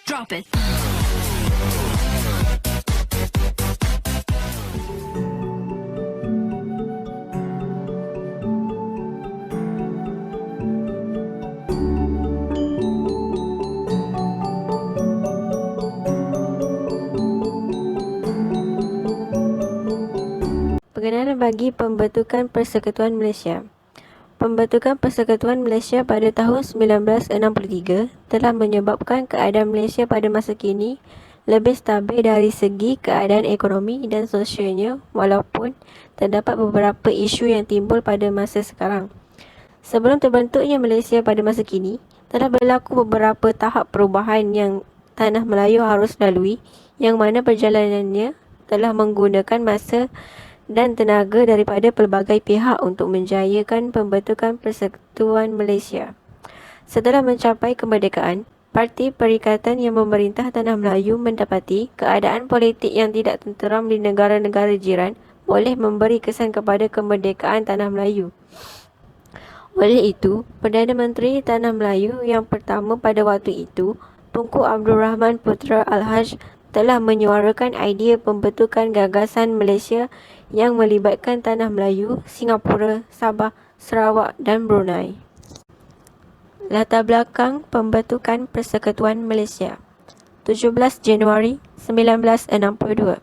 Drop it. Pengenalan bagi Pembentukan Persekutuan Malaysia. Pembentukan Persekutuan Malaysia pada tahun 1963 telah menyebabkan keadaan Malaysia pada masa kini lebih stabil dari segi keadaan ekonomi dan sosialnya, walaupun terdapat beberapa isu yang timbul pada masa sekarang. Sebelum terbentuknya Malaysia pada masa kini, telah berlaku beberapa tahap perubahan yang Tanah Melayu harus lalui, yang mana perjalanannya telah menggunakan masa dan tenaga daripada pelbagai pihak untuk menjayakan pembentukan Persekutuan Malaysia. Setelah mencapai kemerdekaan, Parti Perikatan yang memerintah Tanah Melayu mendapati keadaan politik yang tidak tenteram di negara-negara jiran boleh memberi kesan kepada kemerdekaan Tanah Melayu. Oleh itu, Perdana Menteri Tanah Melayu yang pertama pada waktu itu, Tunku Abdul Rahman Putra Al-Haj, telah menyuarakan idea pembentukan gagasan Malaysia yang melibatkan Tanah Melayu, Singapura, Sabah, Sarawak dan Brunei. Latar belakang pembentukan Persekutuan Malaysia. 17 Januari 1962.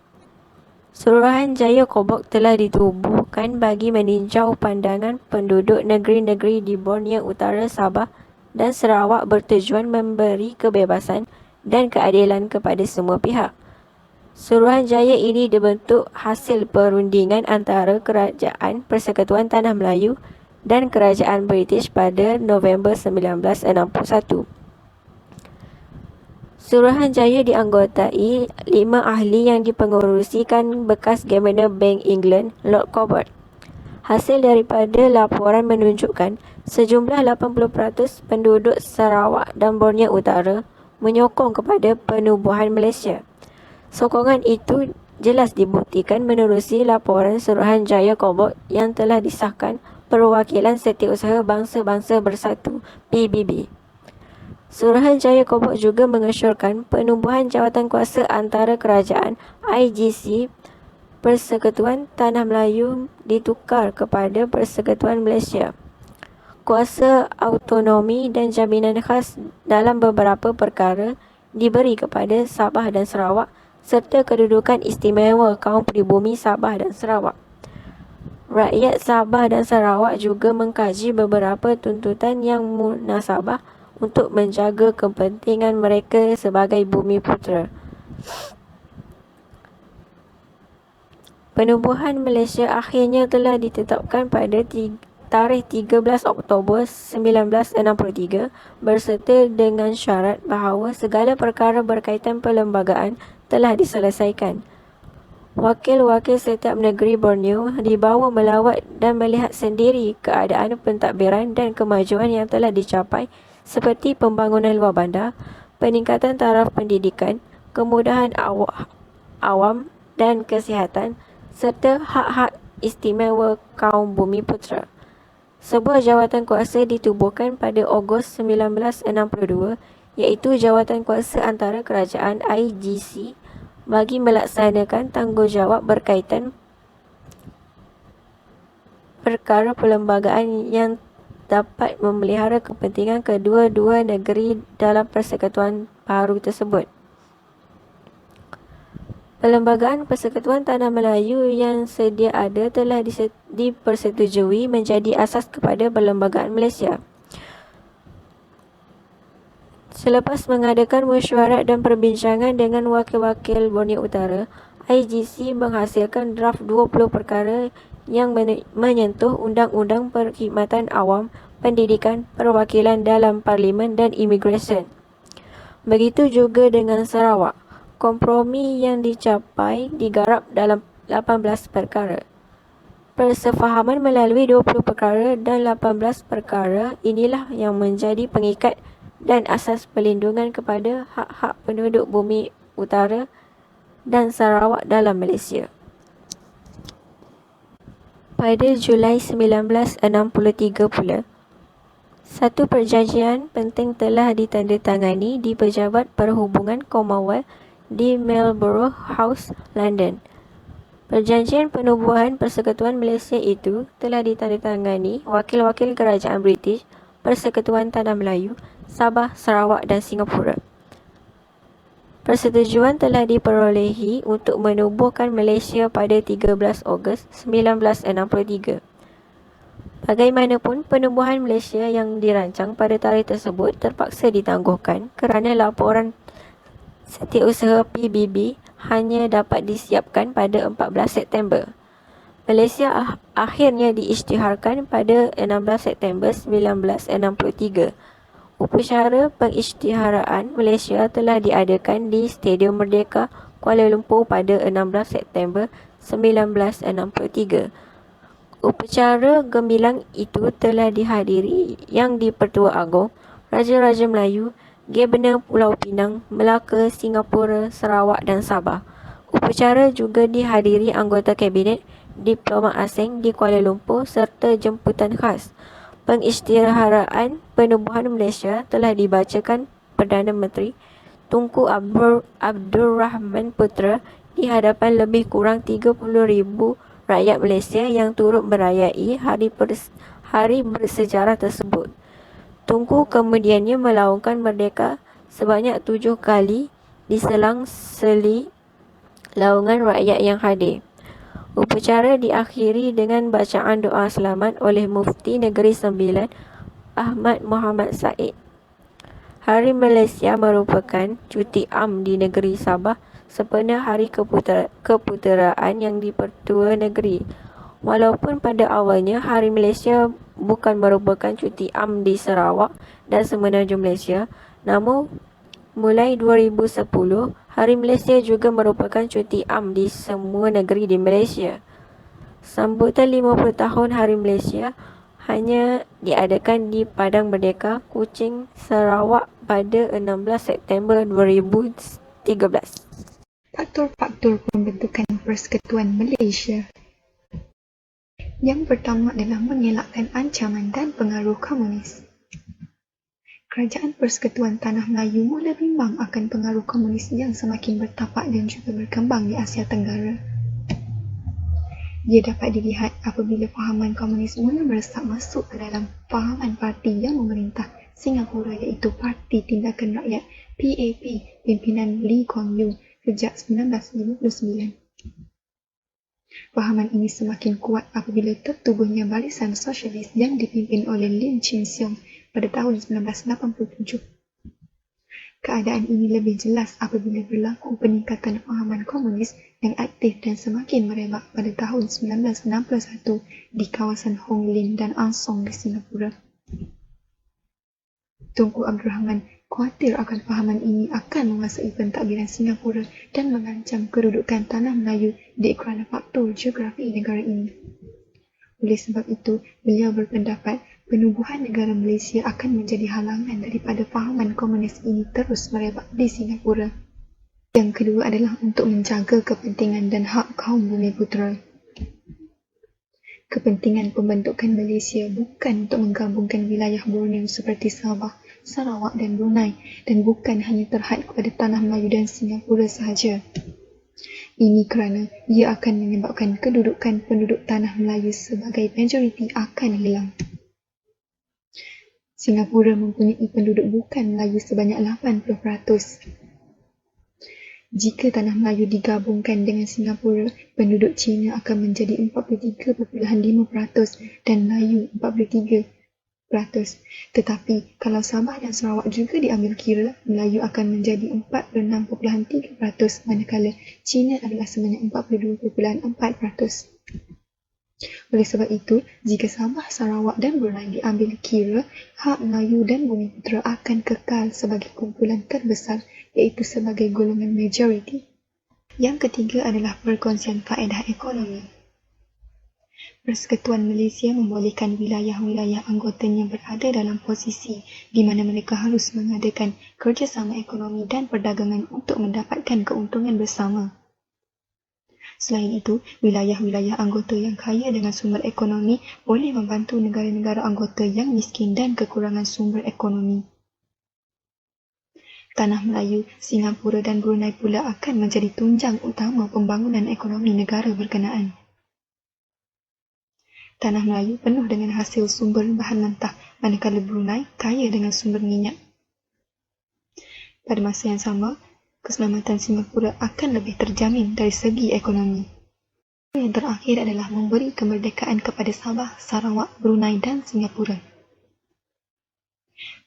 Suruhanjaya Kobok telah ditubuhkan bagi meninjau pandangan penduduk negeri-negeri di Borneo Utara, Sabah dan Sarawak bertujuan memberi kebebasan dan keadilan kepada semua pihak. Suruhanjaya ini dibentuk hasil perundingan antara Kerajaan Persekutuan Tanah Melayu dan Kerajaan British pada November 1961. Suruhanjaya dianggotai 5 ahli yang dipengerusikan bekas Governor Bank England, Lord Corbett. Hasil daripada laporan menunjukkan sejumlah 80% penduduk Sarawak dan Borneo Utara menyokong kepada penubuhan Malaysia. Sokongan itu jelas dibuktikan menerusi laporan Suruhanjaya Kobok yang telah disahkan Perwakilan Setiausaha Bangsa-Bangsa Bersatu PBB. Suruhanjaya Kobok juga mengesyorkan penubuhan jawatankuasa antara kerajaan IGC Persekutuan Tanah Melayu ditukar kepada Persekutuan Malaysia. Kuasa autonomi dan jaminan khas dalam beberapa perkara diberi kepada Sabah dan Sarawak serta kedudukan istimewa kaum pribumi Sabah dan Sarawak. Rakyat Sabah dan Sarawak juga mengkaji beberapa tuntutan yang munasabah untuk menjaga kepentingan mereka sebagai bumi putera. Penubuhan Malaysia akhirnya telah ditetapkan pada tarikh 13 Oktober 1963 berserta dengan syarat bahawa segala perkara berkaitan perlembagaan telah diselesaikan. Wakil-wakil setiap negeri Borneo dibawa melawat dan melihat sendiri keadaan pentadbiran dan kemajuan yang telah dicapai seperti pembangunan luar bandar, peningkatan taraf pendidikan, kemudahan awam dan kesihatan serta hak-hak istimewa kaum bumi putera. Sebuah jawatan kuasa ditubuhkan pada Ogos 1962 iaitu jawatan kuasa antara kerajaan IGC bagi melaksanakan tanggungjawab berkaitan perkara perlembagaan yang dapat memelihara kepentingan kedua-dua negeri dalam persekutuan baru tersebut. Perlembagaan Persekutuan Tanah Melayu yang sedia ada telah dipersetujui menjadi asas kepada Perlembagaan Malaysia. Selepas mengadakan mesyuarat dan perbincangan dengan wakil-wakil Borneo Utara, IGC menghasilkan draft 20 perkara yang menyentuh Undang-Undang Perkhidmatan Awam, Pendidikan, Perwakilan dalam Parlimen dan Imigresen. Begitu juga dengan Sarawak. Kompromi yang dicapai digarap dalam 18 perkara. Persefahaman melalui 20 perkara dan 18 perkara inilah yang menjadi pengikat dan asas perlindungan kepada hak-hak penduduk bumi utara dan Sarawak dalam Malaysia. Pada Julai 1963 pula, Satu perjanjian penting telah ditandatangani di Pejabat Perhubungan Commonwealth di Marlborough House, London. Perjanjian penubuhan Persekutuan Malaysia itu telah ditandatangani wakil-wakil kerajaan British, Persekutuan Tanah Melayu, Sabah, Sarawak dan Singapura. Persetujuan telah diperolehi untuk menubuhkan Malaysia pada 13 Ogos 1963. Bagaimanapun, penubuhan Malaysia yang dirancang pada tarikh tersebut terpaksa ditangguhkan kerana laporan Setiausaha PBB hanya dapat disiapkan pada 14 September. Malaysia akhirnya diisytiharkan pada 16 September 1963. Upacara pengisytiharaan Malaysia telah diadakan di Stadium Merdeka, Kuala Lumpur pada 16 September 1963. Upacara gemilang itu telah dihadiri Yang di-Pertua Agong, Raja-Raja Melayu, Gubernur Pulau Pinang, Melaka, Singapura, Sarawak dan Sabah. Upacara juga dihadiri anggota Kabinet, diplomat asing di Kuala Lumpur serta jemputan khas. Pengisytiharaan penubuhan Malaysia telah dibacakan Perdana Menteri Tunku Abdul Rahman Putra di hadapan lebih kurang 30,000 rakyat Malaysia yang turut merayai hari bersejarah tersebut. Tunku kemudiannya melaungkan merdeka sebanyak 7 kali diselang-seli laungan rakyat yang hadir. Upacara diakhiri dengan bacaan doa selamat oleh Mufti Negeri Sembilan, Ahmad Muhammad Said. Hari Malaysia merupakan cuti am di negeri Sabah sempena hari keputeraan yang di-Pertua Negeri. Walaupun pada awalnya Hari Malaysia bukan merupakan cuti am di Sarawak dan Semenanjung Malaysia, namun mulai 2010, Hari Malaysia juga merupakan cuti am di semua negeri di Malaysia. Sambutan 50 tahun Hari Malaysia hanya diadakan di Padang Merdeka, Kuching, Sarawak pada 16 September 2013. Faktor-faktor pembentukan Persekutuan Malaysia. Yang pertama adalah mengelakkan ancaman dan pengaruh komunis. Kerajaan Persekutuan Tanah Melayu mula bimbang akan pengaruh komunis yang semakin bertapak dan juga berkembang di Asia Tenggara. Ia dapat dilihat apabila fahaman komunis mula meresap masuk ke dalam fahaman parti yang memerintah Singapura iaitu Parti Tindakan Rakyat PAP pimpinan Lee Kuan Yew sejak 1959. Fahaman ini semakin kuat apabila tertubuhnya Barisan Sosialis yang dipimpin oleh Lim Chin Siong pada tahun 1987. Keadaan ini lebih jelas apabila berlaku peningkatan fahaman komunis yang aktif dan semakin merebak pada tahun 1961 di kawasan Hong Lim dan An Song di Singapura. Tunku Abdul Rahman khawatir akan fahaman ini akan menguasai pentadbiran Singapura dan mengancam kedudukan Tanah Melayu di kerana faktor geografi negara ini. Oleh sebab itu, beliau berpendapat penubuhan negara Malaysia akan menjadi halangan daripada fahaman komunis ini terus merebak di Singapura. Yang kedua adalah untuk menjaga kepentingan dan hak kaum Bumiputera. Kepentingan pembentukan Malaysia bukan untuk menggabungkan wilayah Borneo seperti Sabah, Sarawak dan Brunei dan bukan hanya terhad kepada Tanah Melayu dan Singapura sahaja. Ini kerana ia akan menyebabkan kedudukan penduduk Tanah Melayu sebagai majoriti akan hilang. Singapura mempunyai penduduk bukan Melayu sebanyak 80%. Jika Tanah Melayu digabungkan dengan Singapura, penduduk Cina akan menjadi 43.5% dan Melayu 43%. Tetapi kalau Sabah dan Sarawak juga diambil kira, Melayu akan menjadi 46.3%, manakala Cina adalah sebanyak 42.4%. Oleh sebab itu, jika Sabah, Sarawak dan Brunei diambil kira, hak Melayu dan Bumiputera akan kekal sebagai kumpulan terbesar iaitu sebagai golongan majoriti. Yang ketiga adalah perkongsian faedah ekonomi. Persekutuan Malaysia membolehkan wilayah-wilayah anggotanya berada dalam posisi di mana mereka harus mengadakan kerjasama ekonomi dan perdagangan untuk mendapatkan keuntungan bersama. Selain itu, wilayah-wilayah anggota yang kaya dengan sumber ekonomi boleh membantu negara-negara anggota yang miskin dan kekurangan sumber ekonomi. Tanah Melayu, Singapura dan Brunei pula akan menjadi tunjang utama pembangunan ekonomi negara berkenaan. Tanah Melayu penuh dengan hasil sumber bahan mentah, manakala Brunei kaya dengan sumber minyak. Pada masa yang sama, keselamatan Singapura akan lebih terjamin dari segi ekonomi. Yang terakhir adalah memberi kemerdekaan kepada Sabah, Sarawak, Brunei dan Singapura.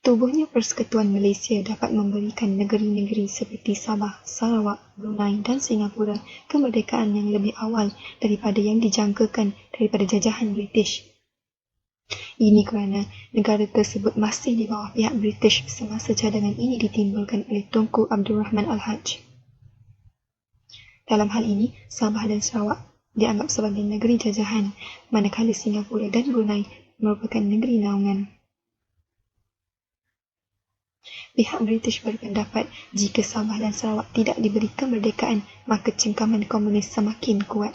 Tubuhnya Persekutuan Malaysia dapat memberikan negeri-negeri seperti Sabah, Sarawak, Brunei dan Singapura kemerdekaan yang lebih awal daripada yang dijangkakan daripada jajahan British. Ini kerana negara tersebut masih di bawah pihak British semasa cadangan ini ditimbulkan oleh Tunku Abdul Rahman Al-Haj. Dalam hal ini, Sabah dan Sarawak dianggap sebagai negeri jajahan, manakala Singapura dan Brunei merupakan negeri naungan. Pihak British berpendapat jika Sabah dan Sarawak tidak diberi kemerdekaan, maka cengkaman komunis semakin kuat.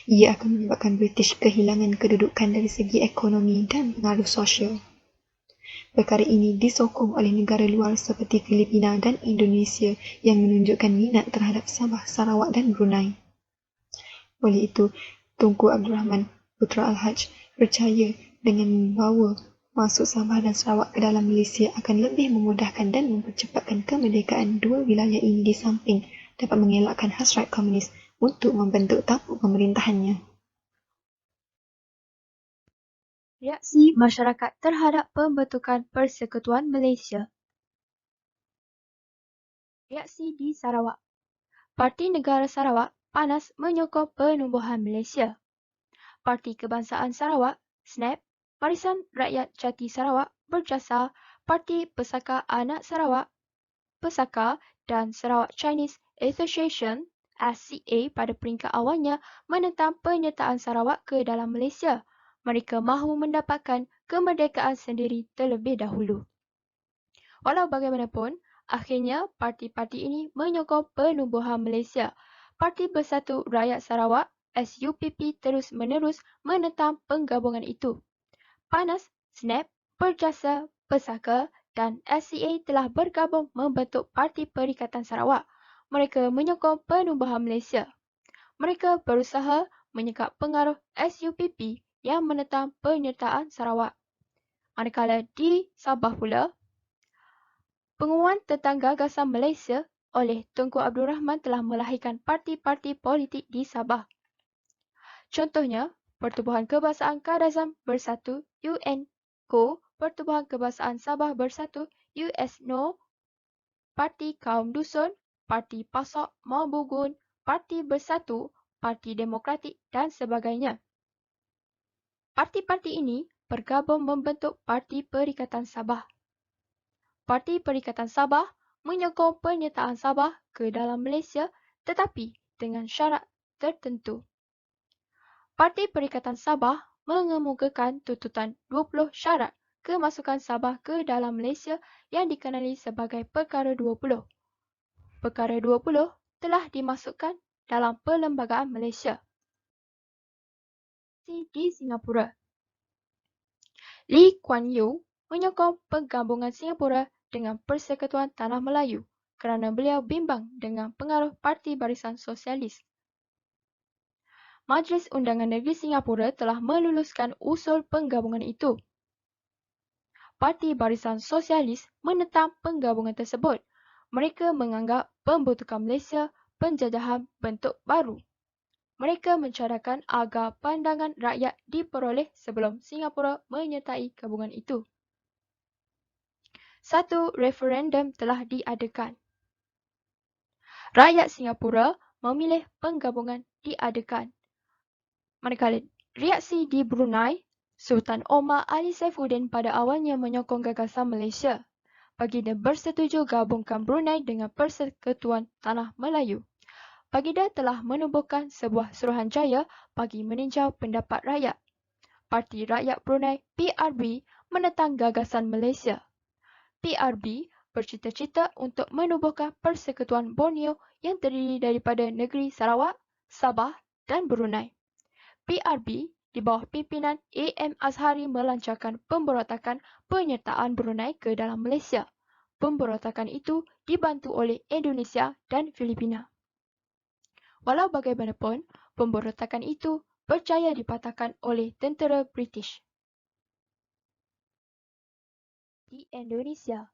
Ia akan menyebabkan British kehilangan kedudukan dari segi ekonomi dan pengaruh sosial. Perkara ini disokong oleh negara luar seperti Filipina dan Indonesia yang menunjukkan minat terhadap Sabah, Sarawak dan Brunei. Oleh itu, Tunku Abdul Rahman, Putra Al-Haj, percaya dengan membawa masuk Sabah dan Sarawak ke dalam Malaysia akan lebih memudahkan dan mempercepatkan kemerdekaan dua wilayah ini di samping dapat mengelakkan hasrat komunis untuk membentuk tampuk pemerintahannya. Reaksi masyarakat terhadap pembentukan Persekutuan Malaysia. Reaksi di Sarawak. Parti Negara Sarawak panas menyokong penubuhan Malaysia. Parti Kebangsaan Sarawak, SNAP, Barisan Rakyat Jati Sarawak Berjasa, Parti Pesaka Anak Sarawak, Pesaka dan Sarawak Chinese Association, SCA pada peringkat awalnya menentang penyertaan Sarawak ke dalam Malaysia. Mereka mahu mendapatkan kemerdekaan sendiri terlebih dahulu. Walau bagaimanapun, akhirnya parti-parti ini menyokong penubuhan Malaysia. Parti Bersatu Rakyat Sarawak, SUPP terus-menerus menentang penggabungan itu. PANAS, SNAP, Berjasa, Pesaka dan SCA telah bergabung membentuk Parti Perikatan Sarawak. Mereka menyokong penubuhan Malaysia. Mereka berusaha menyekat pengaruh SUPP yang menentang penyertaan Sarawak. Manakala di Sabah pula, pengumuman tentang gagasan Malaysia oleh Tunku Abdul Rahman telah melahirkan parti-parti politik di Sabah. Contohnya, Pertubuhan Kebangsaan Kadazan Bersatu UNCO, Pertubuhan Kebangsaan Sabah Bersatu USNO, Parti Kaum Dusun, Parti Pasok Mabugun, Parti Bersatu, Parti Demokratik dan sebagainya. Parti-parti ini bergabung membentuk Parti Perikatan Sabah. Parti Perikatan Sabah menyokong penyertaan Sabah ke dalam Malaysia tetapi dengan syarat tertentu. Parti Perikatan Sabah mengemukakan tuntutan 20 syarat kemasukan Sabah ke dalam Malaysia yang dikenali sebagai Perkara 20. Perkara 20 telah dimasukkan dalam Perlembagaan Malaysia. Di Singapura, Lee Kuan Yew menyokong penggabungan Singapura dengan Persekutuan Tanah Melayu kerana beliau bimbang dengan pengaruh Parti Barisan Sosialis. Majlis Undangan Negeri Singapura telah meluluskan usul penggabungan itu. Parti Barisan Sosialis menentang penggabungan tersebut. Mereka menganggap pembentukan Malaysia penjajahan bentuk baru. Mereka mencadangkan agar pandangan rakyat diperoleh sebelum Singapura menyertai gabungan itu. Satu referendum telah diadakan. Rakyat Singapura memilih penggabungan diadakan. Manakala reaksi di Brunei, Sultan Omar Ali Saifuddin pada awalnya menyokong gagasan Malaysia. Baginda bersetuju gabungkan Brunei dengan Persekutuan Tanah Melayu. Baginda telah menubuhkan sebuah suruhanjaya bagi meninjau pendapat rakyat. Parti Rakyat Brunei PRB menentang gagasan Malaysia. PRB bercita-cita untuk menubuhkan Persekutuan Borneo yang terdiri daripada negeri Sarawak, Sabah dan Brunei. PRB di bawah pimpinan A.M. Azhari melancarkan pemberontakan penyertaan Brunei ke dalam Malaysia. Pemberontakan itu dibantu oleh Indonesia dan Filipina. Walau bagaimanapun, pemberontakan itu percaya dipatahkan oleh tentera British. Di Indonesia.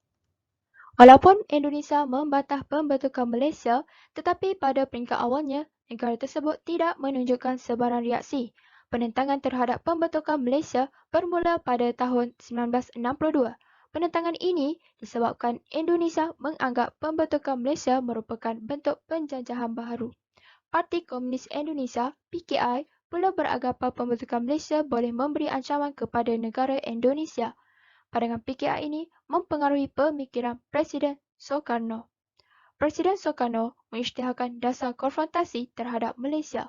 Walaupun Indonesia membantah pembentukan Malaysia, tetapi pada peringkat awalnya, negara tersebut tidak menunjukkan sebarang reaksi. Penentangan terhadap pembentukan Malaysia bermula pada tahun 1962. Penentangan ini disebabkan Indonesia menganggap pembentukan Malaysia merupakan bentuk penjajahan baharu. Parti Komunis Indonesia (PKI) pula beranggapan pembentukan Malaysia boleh memberi ancaman kepada negara Indonesia. Pandangan PKI ini mempengaruhi pemikiran Presiden Soekarno. Presiden Soekarno mengisytiharkan dasar konfrontasi terhadap Malaysia.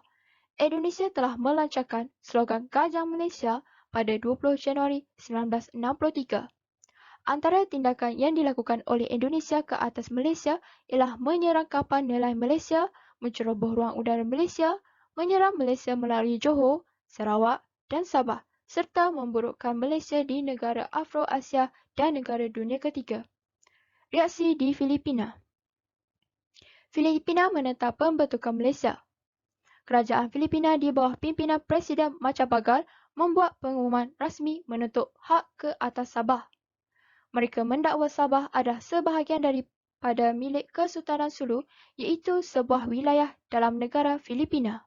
Indonesia telah melancarkan slogan Gajah Malaysia pada 20 Januari 1963. Antara tindakan yang dilakukan oleh Indonesia ke atas Malaysia ialah menyerang kapal nelayan Malaysia, menceroboh ruang udara Malaysia, menyerang Malaysia melalui Johor, Sarawak dan Sabah, serta memburukkan Malaysia di negara Afro-Asia dan negara dunia ketiga. Reaksi di Filipina. Filipina menentang pembentukan Malaysia. Kerajaan Filipina di bawah pimpinan Presiden Macapagal membuat pengumuman rasmi menuntut hak ke atas Sabah. Mereka mendakwa Sabah adalah sebahagian daripada milik Kesultanan Sulu, iaitu sebuah wilayah dalam negara Filipina.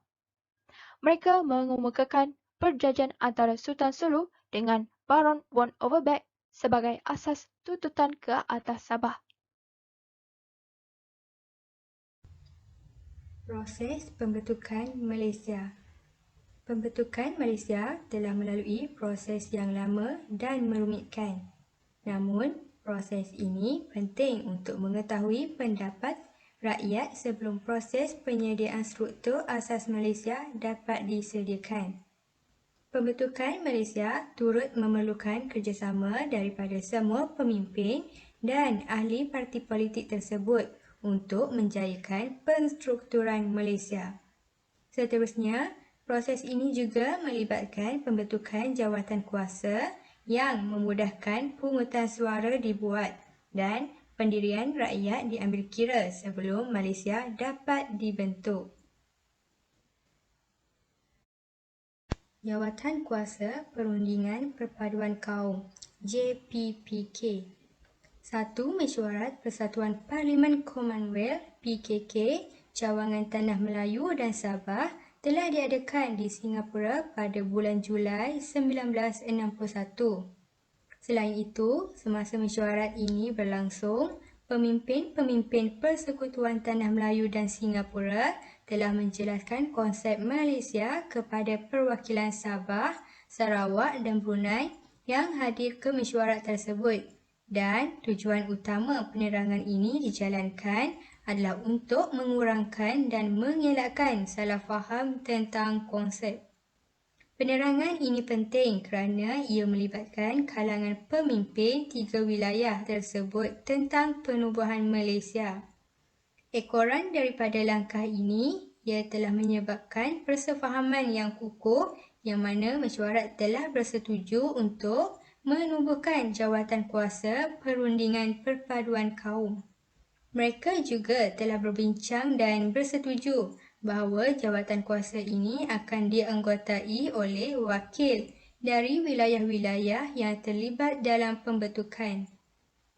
Mereka mengemukakan perjanjian antara Sultan Sulu dengan Baron von Overbeck sebagai asas tuntutan ke atas Sabah. Proses pembentukan Malaysia. Pembentukan Malaysia telah melalui proses yang lama dan merumitkan. Namun, proses ini penting untuk mengetahui pendapat rakyat sebelum proses penyediaan struktur asas Malaysia dapat disediakan. Pembentukan Malaysia turut memerlukan kerjasama daripada semua pemimpin dan ahli parti politik tersebut untuk menjayakan penstrukturan Malaysia. Seterusnya, proses ini juga melibatkan pembentukan jawatan kuasa yang memudahkan pungutan suara dibuat dan pendirian rakyat diambil kira sebelum Malaysia dapat dibentuk. Jawatan Kuasa Perundingan Perpaduan Kaum JPPK. 1. Mesyuarat Persatuan Parlimen Commonwealth PKK Cawangan Tanah Melayu dan Sabah telah diadakan di Singapura pada bulan Julai 1961. Selain itu, semasa mesyuarat ini berlangsung, pemimpin-pemimpin Persekutuan Tanah Melayu dan Singapura telah menjelaskan konsep Malaysia kepada perwakilan Sabah, Sarawak dan Brunei yang hadir ke mesyuarat tersebut. Dan tujuan utama penerangan ini dijalankan adalah untuk mengurangkan dan mengelakkan salah faham tentang konsep. Penerangan ini penting kerana ia melibatkan kalangan pemimpin tiga wilayah tersebut tentang penubuhan Malaysia. Ekoran daripada langkah ini, ia telah menyebabkan persefahaman yang kukuh yang mana mesyuarat telah bersetuju untuk menubuhkan jawatan kuasa perundingan perpaduan kaum. Mereka juga telah berbincang dan bersetuju bahawa jawatan kuasa ini akan dianggotai oleh wakil dari wilayah-wilayah yang terlibat dalam pembentukan.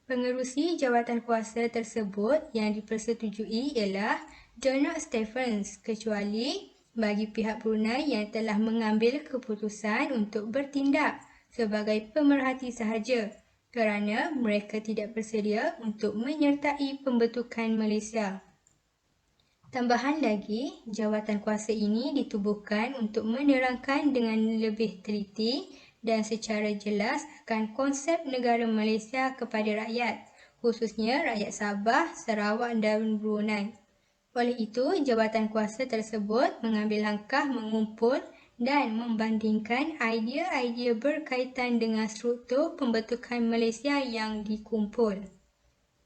Pengerusi jawatan kuasa tersebut yang dipersetujui ialah Donald Stephens kecuali bagi pihak Brunei yang telah mengambil keputusan untuk bertindak sebagai pemerhati sahaja kerana mereka tidak bersedia untuk menyertai pembentukan Malaysia. Tambahan lagi, jawatan kuasa ini ditubuhkan untuk menerangkan dengan lebih teliti dan secara jelas akan konsep negara Malaysia kepada rakyat, khususnya rakyat Sabah, Sarawak dan Brunei. Oleh itu, jawatan kuasa tersebut mengambil langkah mengumpul dan membandingkan idea-idea berkaitan dengan struktur pembentukan Malaysia yang dikumpul.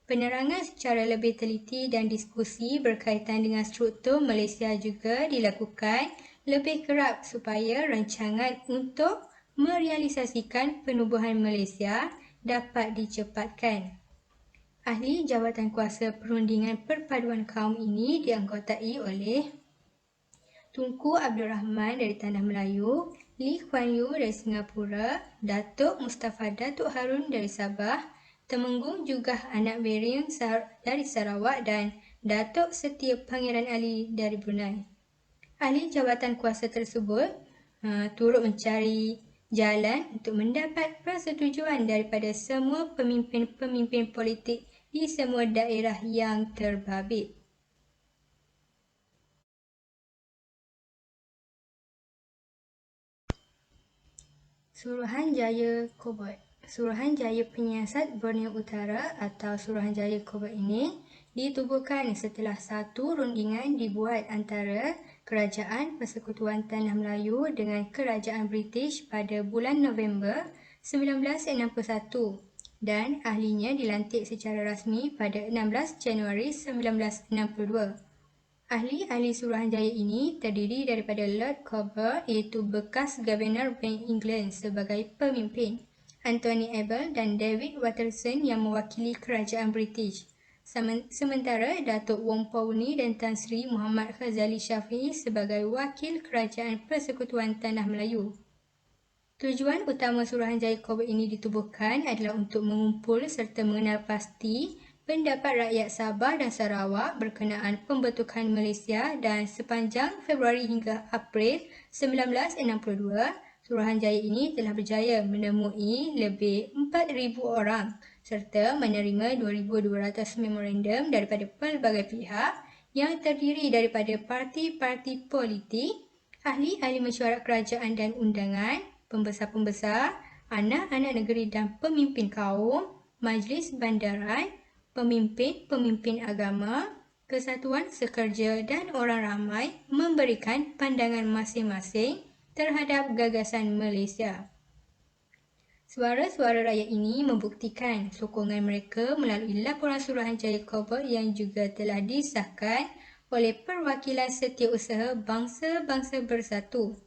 Penerangan secara lebih teliti dan diskusi berkaitan dengan struktur Malaysia juga dilakukan lebih kerap supaya rancangan untuk merealisasikan penubuhan Malaysia dapat dicepatkan. Ahli Jawatankuasa Perundingan Perpaduan Kaum ini dianggotai oleh Tunku Abdul Rahman dari Tanah Melayu, Lee Kuan Yew dari Singapura, Datuk Mustafa Datuk Harun dari Sabah, Temenggung Jugah Anak Bering dari Sarawak dan Datuk Setia Pangeran Ali dari Brunei. Ahli jawatan kuasa tersebut turut mencari jalan untuk mendapat persetujuan daripada semua pemimpin-pemimpin politik di semua daerah yang terbabit. Suruhanjaya Kobot. Suruhanjaya Penyiasat Borneo Utara atau Suruhanjaya Kobot ini ditubuhkan setelah satu rundingan dibuat antara Kerajaan Persekutuan Tanah Melayu dengan Kerajaan British pada bulan November 1961 dan ahlinya dilantik secara rasmi pada 16 Januari 1962. Ahli-ahli Suruhanjaya ini terdiri daripada Lord Cobbett iaitu bekas Governor Bank England sebagai pemimpin, Anthony Abel dan David Watterson yang mewakili kerajaan British. Sementara Datuk Wong Pauni dan Tan Sri Muhammad Ghazali Shafi'i sebagai wakil kerajaan Persekutuan Tanah Melayu. Tujuan utama Suruhanjaya Cobbett ini ditubuhkan adalah untuk mengumpul serta mengenal pasti pendapat rakyat Sabah dan Sarawak berkenaan pembentukan Malaysia dan sepanjang Februari hingga April 1962, Suruhanjaya ini telah berjaya menemui lebih 4,000 orang serta menerima 2,200 memorandum daripada pelbagai pihak yang terdiri daripada parti-parti politik, ahli-ahli mesyuarat kerajaan dan undangan, pembesar-pembesar, anak-anak negeri dan pemimpin kaum, majlis bandaran, pemimpin-pemimpin agama, kesatuan sekerja dan orang ramai memberikan pandangan masing-masing terhadap gagasan Malaysia. Suara-suara rakyat ini membuktikan sokongan mereka melalui laporan Suruhanjaya Cobbett yang juga telah disahkan oleh Perwakilan Setiausaha Bangsa-Bangsa Bersatu.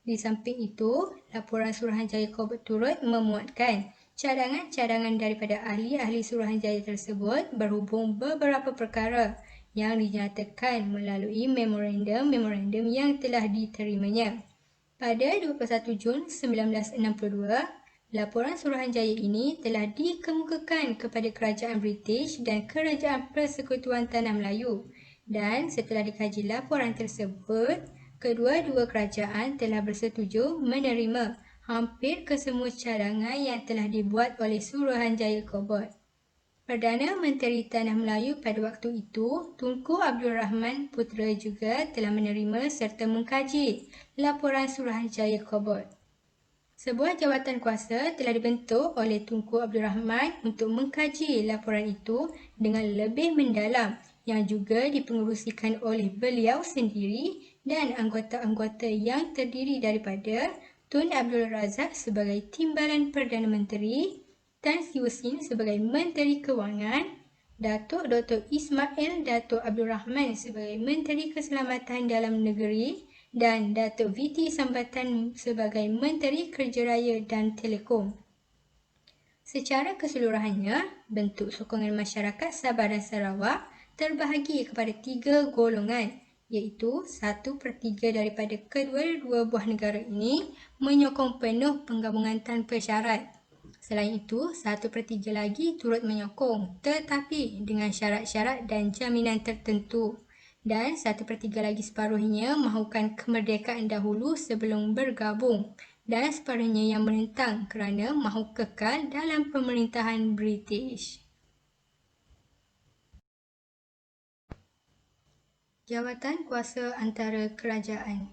Di samping itu, laporan Suruhanjaya Cobbett turut memuatkan cadangan-cadangan daripada ahli-ahli Suruhanjaya tersebut berhubung beberapa perkara yang dinyatakan melalui memorandum-memorandum yang telah diterimanya. Pada 21 Jun 1962, laporan Suruhanjaya ini telah dikemukakan kepada kerajaan British dan kerajaan Persekutuan Tanah Melayu dan setelah dikaji laporan tersebut, kedua-dua kerajaan telah bersetuju menerima hampir kesemua cadangan yang telah dibuat oleh Suruhanjaya Cobbett. Perdana Menteri Tanah Melayu pada waktu itu, Tunku Abdul Rahman Putera juga telah menerima serta mengkaji laporan Suruhanjaya Cobbett. Sebuah jawatan kuasa telah dibentuk oleh Tunku Abdul Rahman untuk mengkaji laporan itu dengan lebih mendalam yang juga dipengerusikan oleh beliau sendiri dan anggota-anggota yang terdiri daripada Tun Abdul Razak sebagai Timbalan Perdana Menteri, Tan Siew Sin sebagai Menteri Kewangan, Datuk Dr. Ismail Datuk Abdul Rahman sebagai Menteri Keselamatan Dalam Negeri dan Datuk VT Sambatan sebagai Menteri Kerja Raya dan Telekom. Secara keseluruhannya, bentuk sokongan masyarakat Sabah dan Sarawak terbahagi kepada 3 golongan, iaitu 1/3 daripada kedua-dua buah negara ini menyokong penuh penggabungan tanpa syarat. Selain itu, 1/3 lagi turut menyokong tetapi dengan syarat-syarat dan jaminan tertentu. Dan 1/3 lagi separuhnya mahukan kemerdekaan dahulu sebelum bergabung dan separuhnya yang menentang kerana mahu kekal dalam pemerintahan British. Jawatan kuasa antara kerajaan.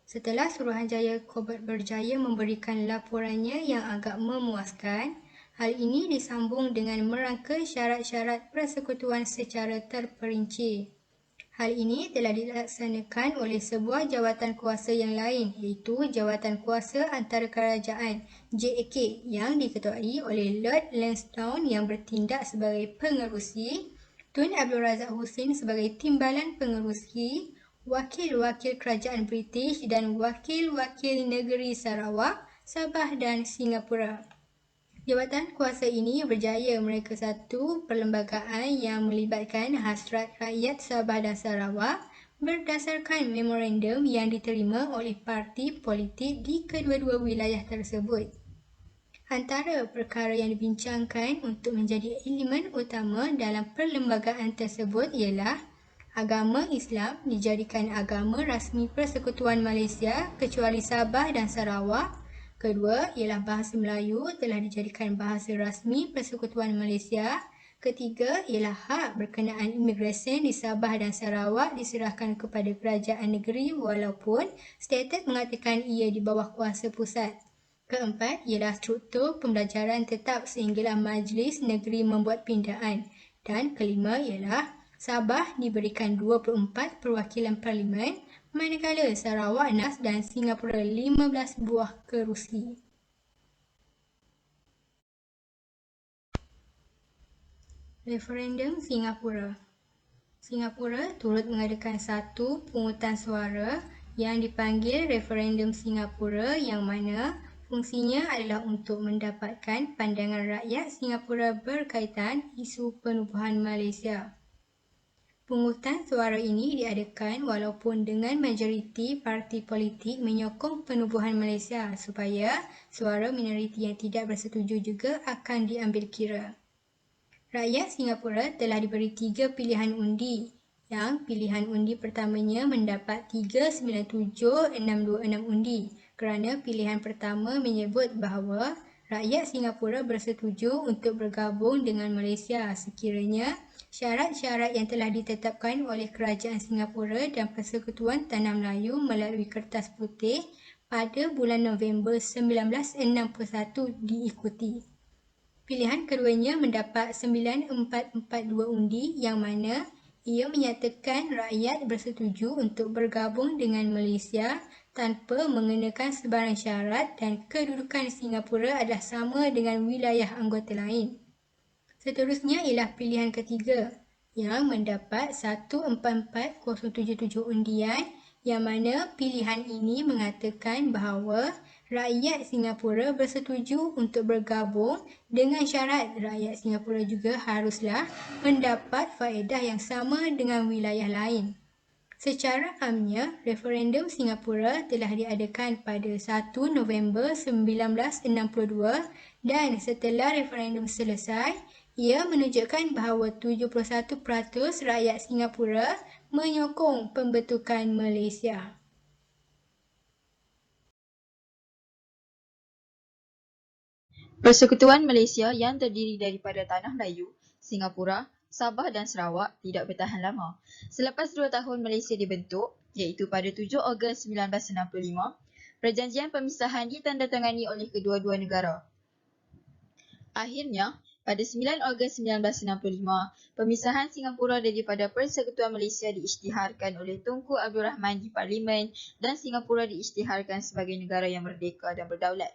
Setelah Suruhanjaya Cobbett berjaya memberikan laporannya yang agak memuaskan, hal ini disambung dengan merangka syarat-syarat persekutuan secara terperinci. Hal ini telah dilaksanakan oleh sebuah jawatan kuasa yang lain iaitu Jawatan Kuasa Antara Kerajaan JAK yang diketuai oleh Lord Lansdowne yang bertindak sebagai pengerusi, Tun Abdul Razak Hussein sebagai timbalan pengerusi, wakil-wakil kerajaan British dan wakil-wakil negeri Sarawak, Sabah dan Singapura. Jawatan kuasa ini berjaya mereka satu perlembagaan yang melibatkan hasrat rakyat Sabah dan Sarawak berdasarkan memorandum yang diterima oleh parti politik di kedua-dua wilayah tersebut. Antara perkara yang dibincangkan untuk menjadi elemen utama dalam perlembagaan tersebut ialah agama Islam dijadikan agama rasmi Persekutuan Malaysia kecuali Sabah dan Sarawak. Kedua ialah bahasa Melayu telah dijadikan bahasa rasmi Persekutuan Malaysia. Ketiga ialah hak berkenaan imigresen di Sabah dan Sarawak diserahkan kepada kerajaan negeri walaupun statut mengatakan ia di bawah kuasa pusat. Keempat ialah struktur pembelajaran tetap sehinggalah Majlis Negeri membuat pindaan. Dan kelima ialah Sabah diberikan 24 perwakilan parlimen, manakala Sarawak dan Singapura 15 buah kerusi. Referendum Singapura. Singapura turut mengadakan satu pungutan suara yang dipanggil Referendum Singapura yang mana fungsinya adalah untuk mendapatkan pandangan rakyat Singapura berkaitan isu penubuhan Malaysia. Pungutan suara ini diadakan walaupun dengan majoriti parti politik menyokong penubuhan Malaysia supaya suara minoriti yang tidak bersetuju juga akan diambil kira. Rakyat Singapura telah diberi 3 pilihan undi yang pilihan undi pertamanya mendapat 397,626 undi kerana pilihan pertama menyebut bahawa rakyat Singapura bersetuju untuk bergabung dengan Malaysia sekiranya syarat-syarat yang telah ditetapkan oleh Kerajaan Singapura dan Persekutuan Tanah Melayu melalui Kertas Putih pada bulan November 1961 diikuti. Pilihan keduanya mendapat 9442 undi yang mana ia menyatakan rakyat bersetuju untuk bergabung dengan Malaysia tanpa mengenakan sebarang syarat dan kedudukan Singapura adalah sama dengan wilayah anggota lain. Seterusnya ialah pilihan ketiga yang mendapat 144077 undian yang mana pilihan ini mengatakan bahawa rakyat Singapura bersetuju untuk bergabung dengan syarat rakyat Singapura juga haruslah mendapat faedah yang sama dengan wilayah lain. Secara amnya, referendum Singapura telah diadakan pada 1 November 1962 dan setelah referendum selesai, ia menunjukkan bahawa 71% rakyat Singapura menyokong pembentukan Malaysia. Persekutuan Malaysia yang terdiri daripada Tanah Melayu, Singapura, Sabah dan Sarawak tidak bertahan lama. Selepas 2 tahun Malaysia dibentuk, iaitu pada 7 Ogos 1965, perjanjian pemisahan ditandatangani oleh kedua-dua negara. Akhirnya, pada 9 Ogos 1965, pemisahan Singapura daripada Persekutuan Malaysia diisytiharkan oleh Tunku Abdul Rahman di Parlimen dan Singapura diisytiharkan sebagai negara yang merdeka dan berdaulat.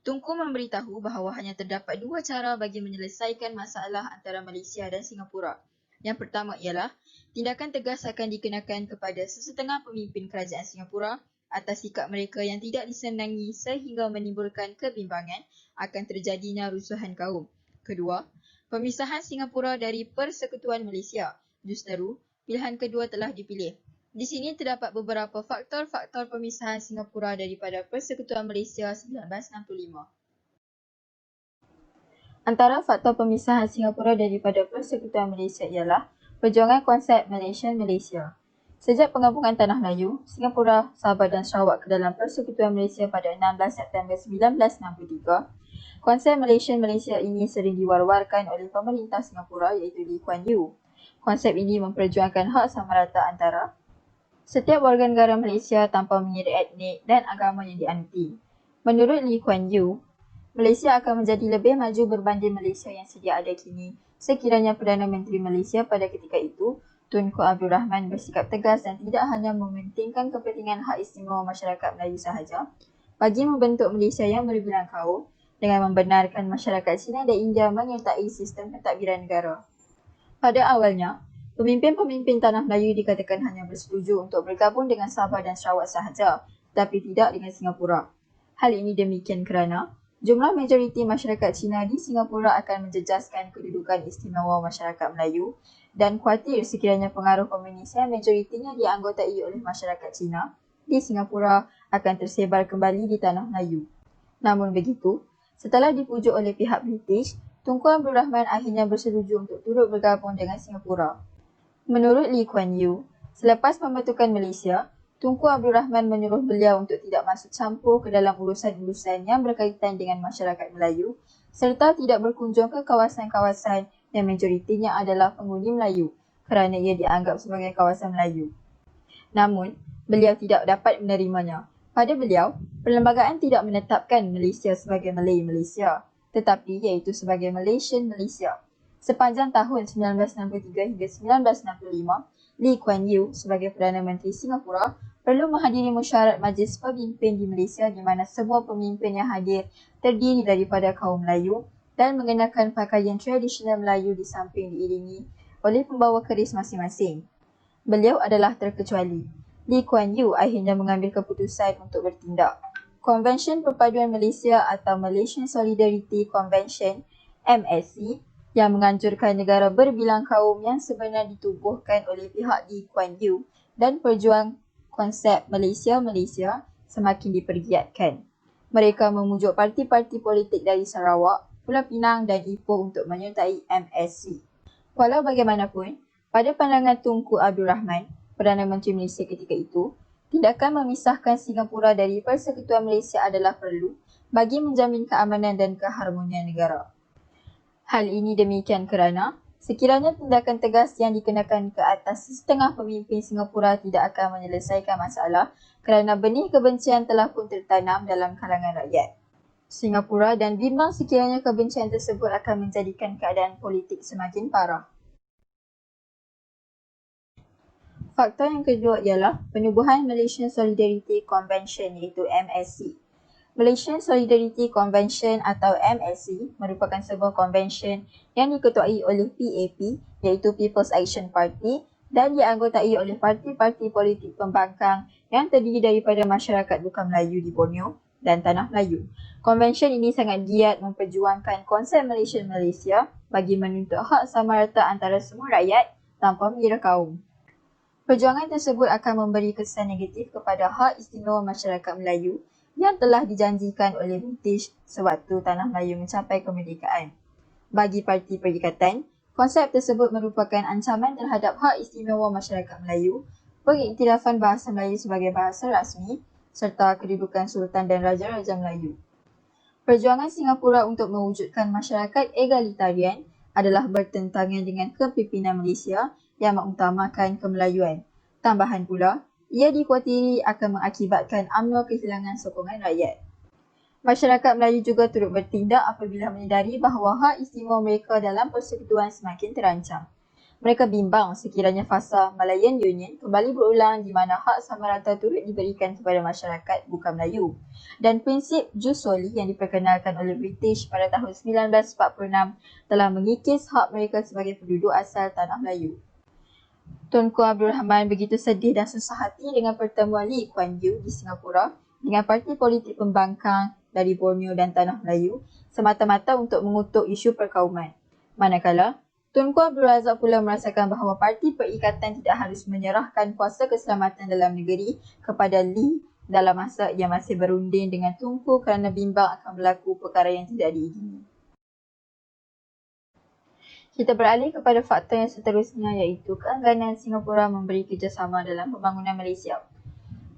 Tunku memberitahu bahawa hanya terdapat 2 cara bagi menyelesaikan masalah antara Malaysia dan Singapura. Yang pertama ialah, tindakan tegas akan dikenakan kepada sesetengah pemimpin kerajaan Singapura atas sikap mereka yang tidak disenangi sehingga menimbulkan kebimbangan akan terjadinya rusuhan kaum. Kedua, pemisahan Singapura dari Persekutuan Malaysia. Justeru, pilihan kedua telah dipilih. Di sini terdapat beberapa faktor-faktor pemisahan Singapura daripada Persekutuan Malaysia 1965. Antara faktor pemisahan Singapura daripada Persekutuan Malaysia ialah perjuangan konsep Malaysian Malaysia. Sejak penggabungan Tanah Melayu, Singapura, Sabah dan Sarawak ke dalam Persekutuan Malaysia pada 16 September 1963, konsep Malaysian Malaysia ini sering diwar-warkan oleh pemerintah Singapura iaitu Lee Kuan Yew. Konsep ini memperjuangkan hak sama rata antara setiap warga negara Malaysia tanpa mengira etnik dan agama yang dianuti. Menurut Lee Kuan Yew, Malaysia akan menjadi lebih maju berbanding Malaysia yang sedia ada kini sekiranya Perdana Menteri Malaysia pada ketika itu Tunku Abdul Rahman bersikap tegas dan tidak hanya mementingkan kepentingan hak istimewa masyarakat Melayu sahaja bagi membentuk Malaysia yang berbilang kaum dengan membenarkan masyarakat Cina dan India menyertai sistem pentadbiran negara. Pada awalnya, pemimpin-pemimpin Tanah Melayu dikatakan hanya bersetuju untuk bergabung dengan Sabah dan Sarawak sahaja, tetapi tidak dengan Singapura. Hal ini demikian kerana jumlah majoriti masyarakat Cina di Singapura akan menjejaskan kedudukan istimewa masyarakat Melayu dan khawatir sekiranya pengaruh komunis yang majoritinya dianggotai oleh masyarakat Cina di Singapura akan tersebar kembali di Tanah Melayu. Namun begitu, setelah dipujuk oleh pihak British, Tunku Abdul Rahman akhirnya bersetuju untuk turut bergabung dengan Singapura. Menurut Lee Kuan Yew, selepas pembentukan Malaysia, Tunku Abdul Rahman menyuruh beliau untuk tidak masuk campur ke dalam urusan-urusan yang berkaitan dengan masyarakat Melayu serta tidak berkunjung ke kawasan-kawasan yang majoritinya adalah penghuni Melayu kerana ia dianggap sebagai kawasan Melayu. Namun, beliau tidak dapat menerimanya. Pada beliau, perlembagaan tidak menetapkan Malaysia sebagai Malay Malaysia, tetapi iaitu sebagai Malaysian Malaysia. Sepanjang tahun 1963 hingga 1965, Lee Kuan Yew sebagai Perdana Menteri Singapura perlu menghadiri mesyuarat majlis pemimpin di Malaysia di mana semua pemimpin yang hadir terdiri daripada kaum Melayu dan mengenakan pakaian tradisional Melayu di samping diiringi oleh pembawa keris masing-masing. Beliau adalah terkecuali. Lee Kuan Yew akhirnya mengambil keputusan untuk bertindak. Konvensyen Perpaduan Malaysia atau Malaysian Solidarity Convention MSC yang menganjurkan negara berbilang kaum yang sebenar ditubuhkan oleh pihak Lee Kuan Yew dan perjuang konsep Malaysia semakin dipergiatkan. Mereka memujuk parti-parti politik dari Sarawak, Pulau Pinang dan Ipoh untuk menyertai MSC. Walau bagaimanapun, pada pandangan Tunku Abdul Rahman, Perdana Menteri Malaysia ketika itu, tindakan memisahkan Singapura dari Persekutuan Malaysia adalah perlu bagi menjamin keamanan dan keharmonian negara. Hal ini demikian kerana sekiranya tindakan tegas yang dikenakan ke atas setengah pemimpin Singapura tidak akan menyelesaikan masalah kerana benih kebencian telah pun tertanam dalam kalangan rakyat Singapura dan bimbang sekiranya kebencian tersebut akan menjadikan keadaan politik semakin parah. Faktor yang kedua ialah penubuhan Malaysian Solidarity Convention iaitu MSC. Malaysian Solidarity Convention atau MSC merupakan sebuah konvensyen yang diketuai oleh PAP iaitu People's Action Party dan dianggotai oleh parti-parti politik pembangkang yang terdiri daripada masyarakat bukan Melayu di Borneo dan Tanah Melayu. Konvensyen ini sangat giat memperjuangkan konsep Malaysian Malaysia bagi menuntut hak sama rata antara semua rakyat tanpa mengira kaum. Perjuangan tersebut akan memberi kesan negatif kepada hak istimewa masyarakat Melayu yang telah dijanjikan oleh British sewaktu Tanah Melayu mencapai kemerdekaan. Bagi Parti Perikatan, konsep tersebut merupakan ancaman terhadap hak istimewa masyarakat Melayu, pengiktirafan bahasa Melayu sebagai bahasa rasmi serta kedudukan Sultan dan Raja-Raja Melayu. Perjuangan Singapura untuk mewujudkan masyarakat egalitarian adalah bertentangan dengan kepimpinan Malaysia yang mengutamakan kemelayuan. Tambahan pula, ia dikhawatiri akan mengakibatkan UMNO kehilangan sokongan rakyat. Masyarakat Melayu juga turut bertindak apabila menyedari bahawa hak istimewa mereka dalam persekutuan semakin terancam. Mereka bimbang sekiranya fasa Malayan Union kembali berulang di mana hak sama rata turut diberikan kepada masyarakat bukan Melayu. Dan prinsip jus soli yang diperkenalkan oleh British pada tahun 1946 telah mengikis hak mereka sebagai penduduk asal Tanah Melayu. Tunku Abdul Rahman begitu sedih dan susah hati dengan pertemuan Lee Kuan Yew di Singapura dengan parti politik pembangkang dari Borneo dan Tanah Melayu semata-mata untuk mengutuk isu perkauman. Manakala, Tunku Abdul Razak pula merasakan bahawa Parti Perikatan tidak harus menyerahkan kuasa keselamatan dalam negeri kepada Lee dalam masa ia masih berunding dengan Tunku kerana bimbang akan berlaku perkara yang tidak diingini. Kita beralih kepada faktor yang seterusnya iaitu keengganan Singapura memberi kerjasama dalam pembangunan Malaysia.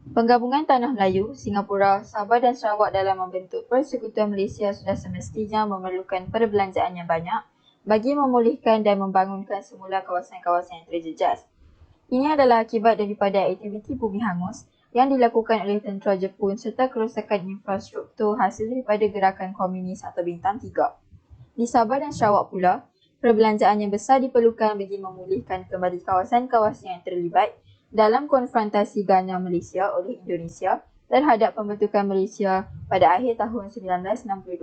Penggabungan Tanah Melayu, Singapura, Sabah dan Sarawak dalam membentuk Persekutuan Malaysia sudah semestinya memerlukan perbelanjaan yang banyak bagi memulihkan dan membangunkan semula kawasan-kawasan yang terjejas. Ini adalah akibat daripada aktiviti bumi hangus yang dilakukan oleh tentera Jepun serta kerosakan infrastruktur hasil daripada gerakan komunis atau Bintang 3. Di Sabah dan Sarawak pula, Perbelanjaan yang besar diperlukan bagi memulihkan kembali kawasan-kawasan yang terlibat dalam konfrontasi Ghana Malaysia oleh Indonesia terhadap pembentukan Malaysia pada akhir tahun 1962.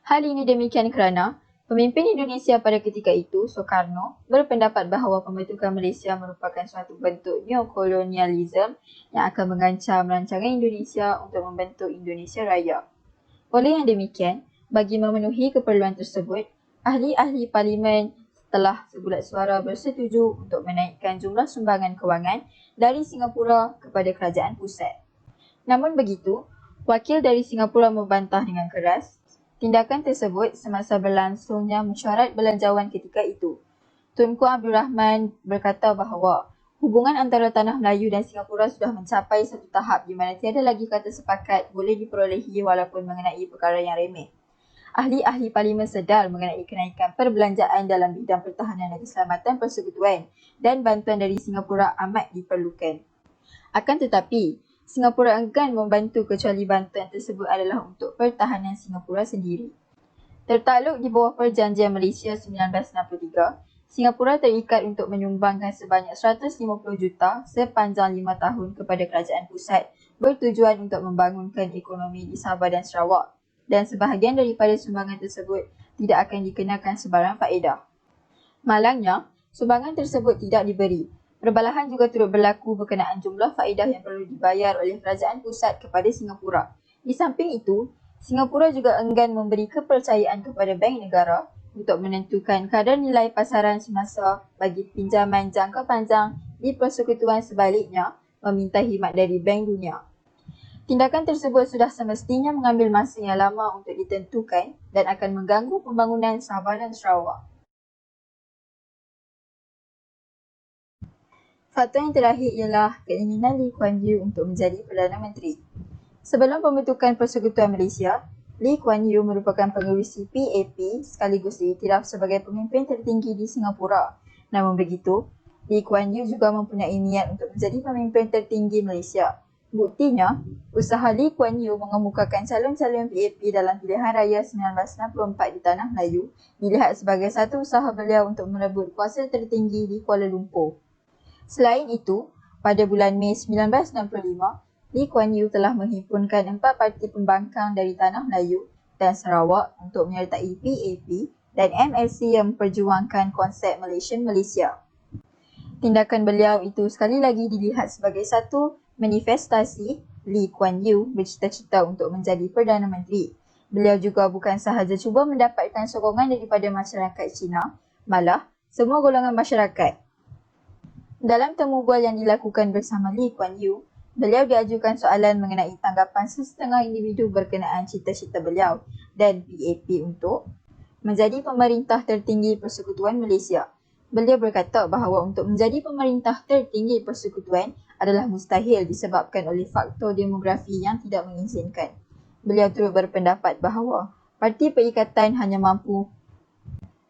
Hal ini demikian kerana pemimpin Indonesia pada ketika itu, Soekarno, berpendapat bahawa pembentukan Malaysia merupakan suatu bentuk neokolonialisme yang akan mengancam rancangan Indonesia untuk membentuk Indonesia Raya. Oleh yang demikian, bagi memenuhi keperluan tersebut, ahli-ahli parlimen telah sebulat suara bersetuju untuk menaikkan jumlah sumbangan kewangan dari Singapura kepada kerajaan pusat. Namun begitu, wakil dari Singapura membantah dengan keras tindakan tersebut semasa berlangsungnya mesyuarat belanjawan ketika itu. Tunku Abdul Rahman berkata bahawa hubungan antara Tanah Melayu dan Singapura sudah mencapai satu tahap di mana tiada lagi kata sepakat boleh diperolehi walaupun mengenai perkara yang remeh. Ahli-ahli parlimen sedar mengenai kenaikan perbelanjaan dalam bidang pertahanan dan keselamatan persekutuan dan bantuan dari Singapura amat diperlukan. Akan tetapi, Singapura enggan membantu kecuali bantuan tersebut adalah untuk pertahanan Singapura sendiri. Tertakluk di bawah Perjanjian Malaysia 1963, Singapura terikat untuk menyumbangkan sebanyak 150 juta sepanjang 5 tahun kepada kerajaan pusat bertujuan untuk membangunkan ekonomi di Sabah dan Sarawak, dan sebahagian daripada sumbangan tersebut tidak akan dikenakan sebarang faedah. Malangnya, sumbangan tersebut tidak diberi. Perbalahan juga turut berlaku berkenaan jumlah faedah yang perlu dibayar oleh kerajaan pusat kepada Singapura. Di samping itu, Singapura juga enggan memberi kepercayaan kepada Bank Negara untuk menentukan kadar nilai pasaran semasa bagi pinjaman jangka panjang di persekutuan, sebaliknya meminta khidmat dari Bank Dunia. Tindakan tersebut sudah semestinya mengambil masa yang lama untuk ditentukan dan akan mengganggu pembangunan Sabah dan Sarawak. Faktor yang terakhir ialah keinginan Lee Kuan Yew untuk menjadi Perdana Menteri. Sebelum pembentukan Persekutuan Malaysia, Lee Kuan Yew merupakan pengerusi PAP sekaligus diiktiraf sebagai pemimpin tertinggi di Singapura. Namun begitu, Lee Kuan Yew juga mempunyai niat untuk menjadi pemimpin tertinggi Malaysia. Buktinya, usaha Lee Kuan Yew mengemukakan calon-calon PAP dalam pilihan raya 1964 di Tanah Melayu dilihat sebagai satu usaha beliau untuk merebut kuasa tertinggi di Kuala Lumpur. Selain itu, pada bulan Mei 1965, Lee Kuan Yew telah menghimpunkan 4 parti pembangkang dari Tanah Melayu dan Sarawak untuk menyertai PAP dan MLC yang memperjuangkan konsep Malaysian Malaysia. Tindakan beliau itu sekali lagi dilihat sebagai satu manifestasi Lee Kuan Yew bercita-cita untuk menjadi Perdana Menteri. Beliau juga bukan sahaja cuba mendapatkan sokongan daripada masyarakat Cina, malah semua golongan masyarakat. Dalam temu bual yang dilakukan bersama Lee Kuan Yew, beliau diajukan soalan mengenai tanggapan sesetengah individu berkenaan cita-cita beliau dan PAP untuk menjadi pemerintah tertinggi Persekutuan Malaysia. Beliau berkata bahawa untuk menjadi pemerintah tertinggi persekutuan adalah mustahil disebabkan oleh faktor demografi yang tidak mengizinkan. Beliau turut berpendapat bahawa Parti Perikatan hanya mampu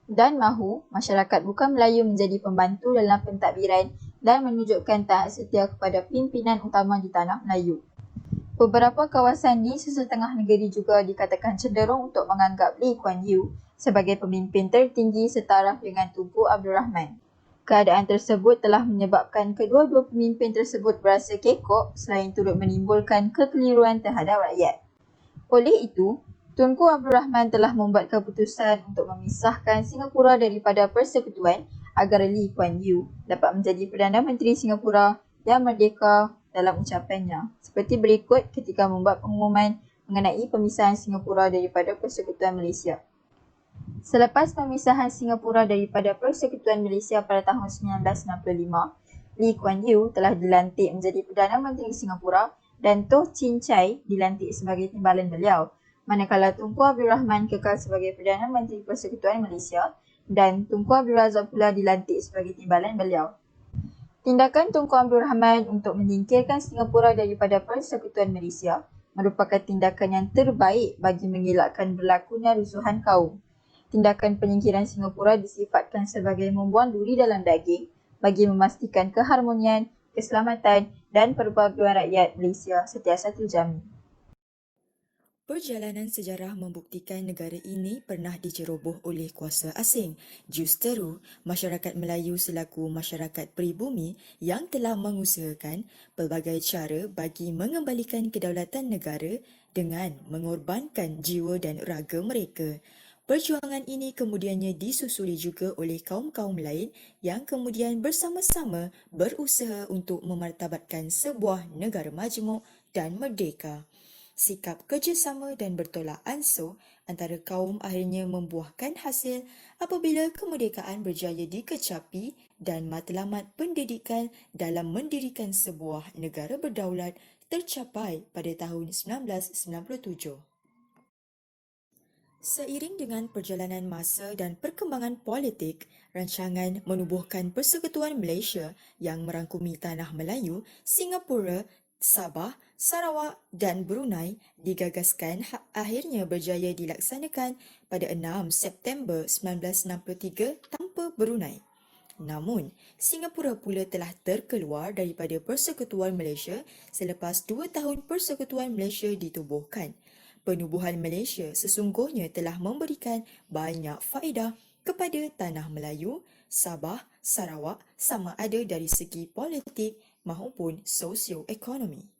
dan mahu masyarakat bukan Melayu menjadi pembantu dalam pentadbiran dan menunjukkan taat setia kepada pimpinan utama di Tanah Melayu. Beberapa kawasan di sesetengah negeri juga dikatakan cenderung untuk menganggap Lee Kuan Yew sebagai pemimpin tertinggi setaraf dengan Tunku Abdul Rahman. Keadaan tersebut telah menyebabkan kedua-dua pemimpin tersebut berasa kekok selain turut menimbulkan kekeliruan terhadap rakyat. Oleh itu, Tunku Abdul Rahman telah membuat keputusan untuk memisahkan Singapura daripada persekutuan agar Lee Kuan Yew dapat menjadi Perdana Menteri Singapura yang merdeka dalam ucapannya, seperti berikut ketika membuat pengumuman mengenai pemisahan Singapura daripada Persekutuan Malaysia. Selepas pemisahan Singapura daripada Persekutuan Malaysia pada tahun 1965, Lee Kuan Yew telah dilantik menjadi Perdana Menteri Singapura dan Toh Chin Chye dilantik sebagai timbalan beliau, manakala Tunku Abdul Rahman kekal sebagai Perdana Menteri Persekutuan Malaysia dan Tunku Abdul Razak pula dilantik sebagai timbalan beliau. Tindakan Tunku Abdul Rahman untuk menyingkirkan Singapura daripada Persekutuan Malaysia merupakan tindakan yang terbaik bagi mengelakkan berlakunya rusuhan kaum. Tindakan penyingkiran Singapura disifatkan sebagai membuang duri dalam daging bagi memastikan keharmonian, keselamatan dan perpaduan rakyat Malaysia sentiasa terjamin. Perjalanan sejarah membuktikan negara ini pernah diceroboh oleh kuasa asing. Justeru, masyarakat Melayu selaku masyarakat peribumi yang telah mengusahakan pelbagai cara bagi mengembalikan kedaulatan negara dengan mengorbankan jiwa dan raga mereka. Perjuangan ini kemudiannya disusuli juga oleh kaum-kaum lain yang kemudian bersama-sama berusaha untuk memartabatkan sebuah negara majmuk dan merdeka. Sikap kerjasama dan bertolak ansur antara kaum akhirnya membuahkan hasil apabila kemerdekaan berjaya dikecapi dan matlamat pendidikan dalam mendirikan sebuah negara berdaulat tercapai pada tahun 1997. Seiring dengan perjalanan masa dan perkembangan politik, rancangan menubuhkan Persekutuan Malaysia yang merangkumi Tanah Melayu, Singapura, Sabah, Sarawak dan Brunei digagaskan akhirnya berjaya dilaksanakan pada 6 September 1963 tanpa Brunei. Namun, Singapura pula telah terkeluar daripada Persekutuan Malaysia selepas 2 tahun Persekutuan Malaysia ditubuhkan. Penubuhan Malaysia sesungguhnya telah memberikan banyak faedah kepada Tanah Melayu, Sabah, Sarawak sama ada dari segi politik maupun sosioekonomi.